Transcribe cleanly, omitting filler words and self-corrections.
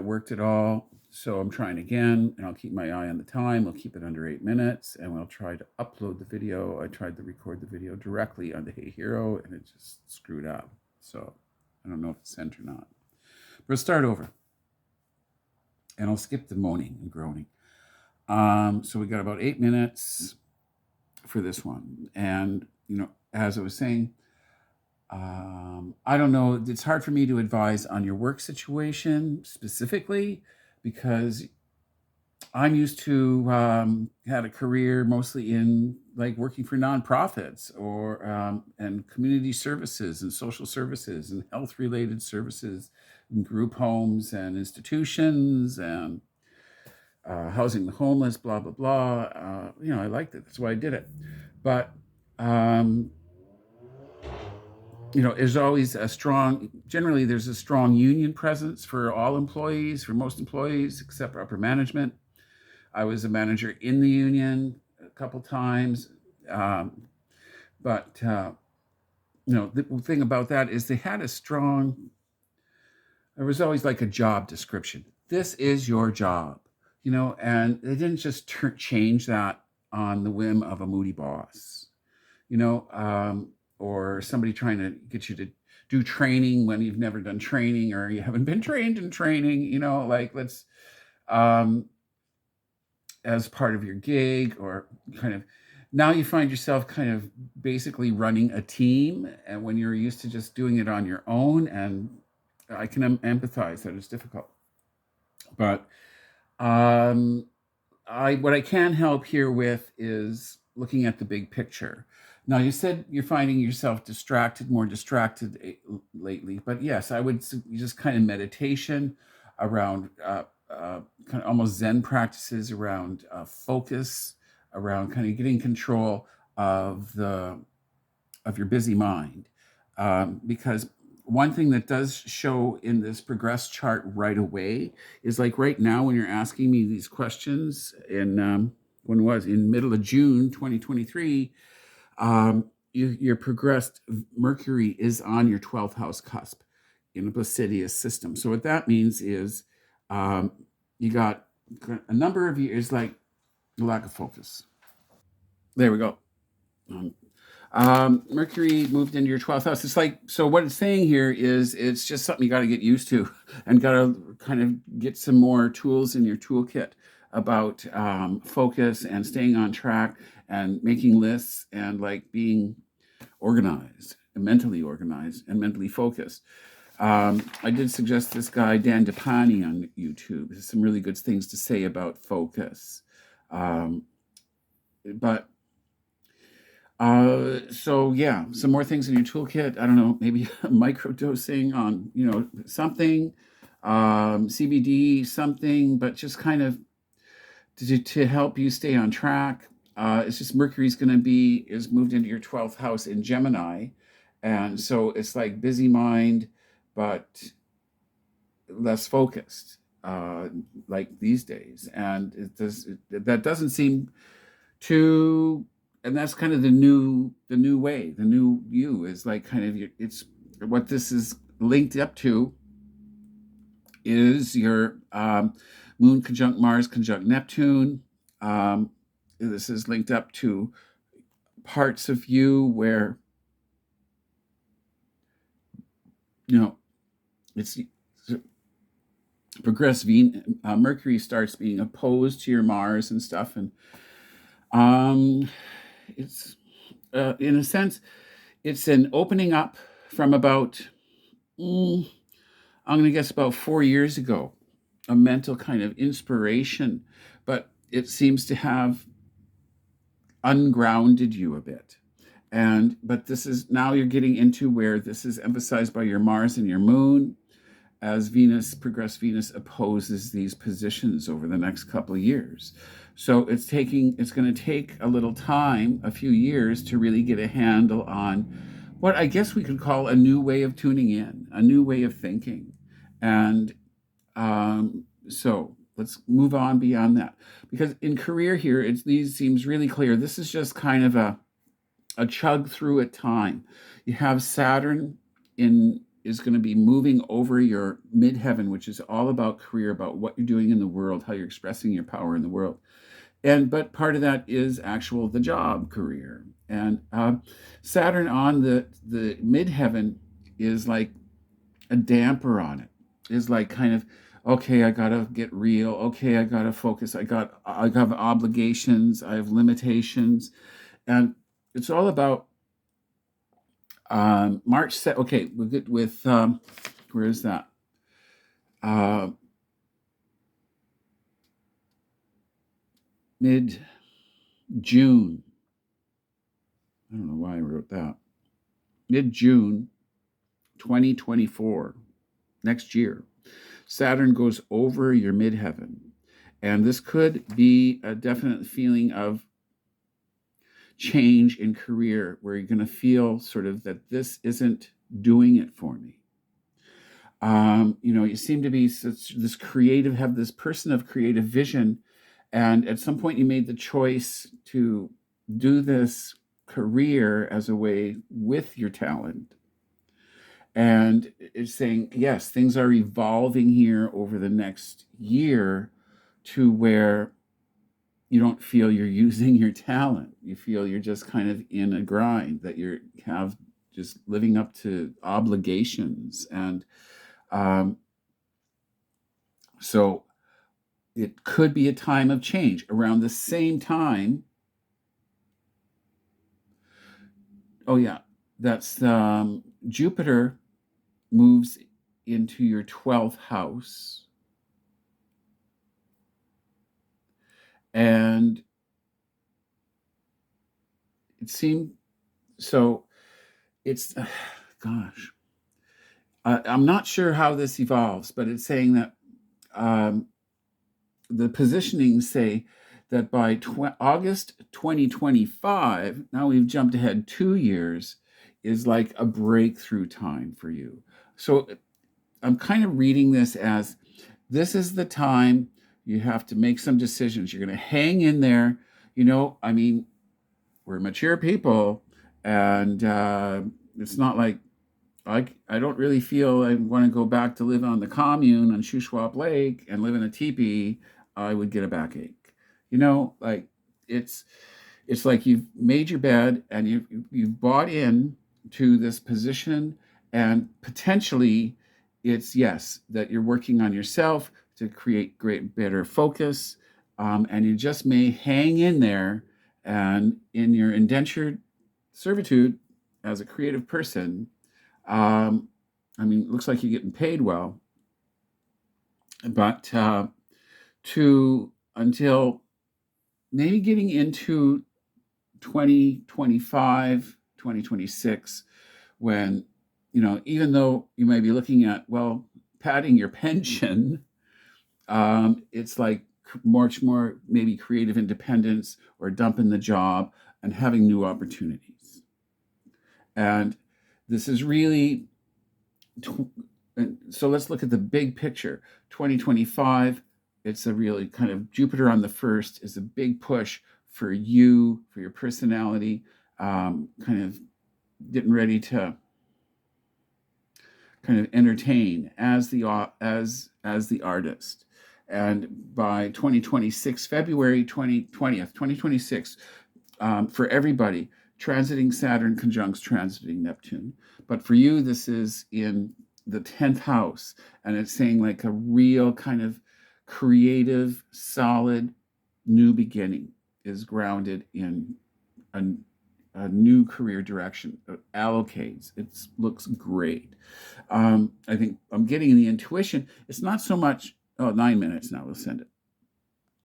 worked at all. So I'm trying again, and I'll keep my eye on the time. We'll keep it under 8 minutes, and we'll try to upload the video. I tried to record the video directly on the Hey Hero, and it just screwed up. So I don't know if it's sent or not. But we'll start over, and I'll skip the moaning and groaning. So we got about 8 minutes for this one. And, as I was saying, I don't know. It's hard for me to advise on your work situation specifically because I'm used to had a career mostly in like working for nonprofits or and community services and social services and health related services and group homes and institutions and housing the homeless, blah blah blah. I liked it. That's why I did it. But um, there's always generally there's a strong union presence for all employees, for most employees, except for upper management. I was a manager in the union a couple times. But the thing about that is there was always like a job description. This is your job, and they didn't just change that on the whim of a moody boss, or somebody trying to get you to do training when you've never done training or you haven't been trained in training, like let's, as part of your gig or kind of now you find yourself kind of basically running a team and when you're used to just doing it on your own. And I can empathize that it's difficult. But um, what I can help here with is looking at the big picture. Now, you said you're finding yourself more distracted lately, but yes, I would just kind of meditation around kind of almost Zen practices around focus, around kind of getting control of your busy mind, because one thing that does show in this progress chart right away is like right now when you're asking me these questions in middle of June 2023, your progressed Mercury is on your 12th house cusp in a Placidius system. So what that means is you got a number of years like lack of focus. There we go. Mercury moved into your 12th house. It's like, so what it's saying here is it's just something you got to get used to and got to kind of get some more tools in your toolkit about focus and staying on track and making lists and like being organized and mentally focused. I did suggest this guy, Dan DePani on YouTube. There's some really good things to say about focus. But so yeah, some more things in your toolkit. I don't know, maybe microdosing on, something, CBD, something, but just kind of to help you stay on track. It's just Mercury's is moved into your 12th house in Gemini. And so it's like busy mind, but less focused, like these days. And that doesn't seem to, and that's kind of the new way, the new you is like kind of it's what this is linked up to is your moon conjunct Mars conjunct Neptune. This is linked up to parts of you where it's progress. Mercury starts being opposed to your Mars and stuff, and it's in a sense it's an opening up from about I'm going to guess about 4 years ago, a mental kind of inspiration, but it seems to have ungrounded you a bit. But this is now you're getting into where this is emphasized by your Mars and your Moon as progressed Venus opposes these positions over the next couple of years. So it's going to take a little time, a few years, to really get a handle on what I guess we could call a new way of tuning in, a new way of thinking. And so let's move on beyond that. Because in career here, these seems really clear. This is just kind of a chug through at time. You have Saturn in is going to be moving over your midheaven, which is all about career, about what you're doing in the world, how you're expressing your power in the world. But part of that is actual the job career. And Saturn on the midheaven is like a damper on it. Is like kind of, okay, I gotta get real. Okay, I gotta focus. I have obligations. I have limitations, and it's all about March. Okay, we're good with where is that? Uh, Mid June. I don't know why I wrote that. Mid June, 2024, next year. Saturn goes over your midheaven. And this could be a definite feeling of change in career where you're going to feel sort of that this isn't doing it for me. You seem to be this creative, have this person of creative vision. And at some point you made the choice to do this career as a way with your talent. And it's saying, yes, things are evolving here over the next year to where you don't feel you're using your talent. You feel you're just kind of in a grind, that you have just living up to obligations. And so it could be a time of change around the same time. Oh, yeah, that's Jupiter moves into your 12th house. And it seemed so it's, gosh, I'm not sure how this evolves, but it's saying that the positionings say that by August 2025, now we've jumped ahead 2 years, is like a breakthrough time for you. So I'm kind of reading this as this is the time you have to make some decisions. You're going to hang in there. I mean, we're mature people, and it's not like I don't really feel I want to go back to live on the commune on Shuswap Lake and live in a teepee. I would get a backache. Like it's like you've made your bed and you've bought in to this position, and potentially it's yes that you're working on yourself to create better focus, and you just may hang in there, and in your indentured servitude as a creative person. I mean, it looks like you're getting paid well, but until maybe getting into 2025, 2026, when, even though you may be looking at, well, padding your pension, it's like much more maybe creative independence or dumping the job and having new opportunities. And this is really, so let's look at the big picture. 2025, it's a really kind of Jupiter on the first is a big push for you, for your personality, kind of getting ready to kind of entertain as the artist. And by 2026, February 20th, 2026, for everybody, transiting Saturn conjuncts transiting Neptune. But for you, this is in the 10th house, and it's saying like a real kind of creative, solid new beginning is grounded in a new career direction. It allocates. It looks great. I think I'm getting the intuition. It's not so much, 9 minutes now, we'll send it.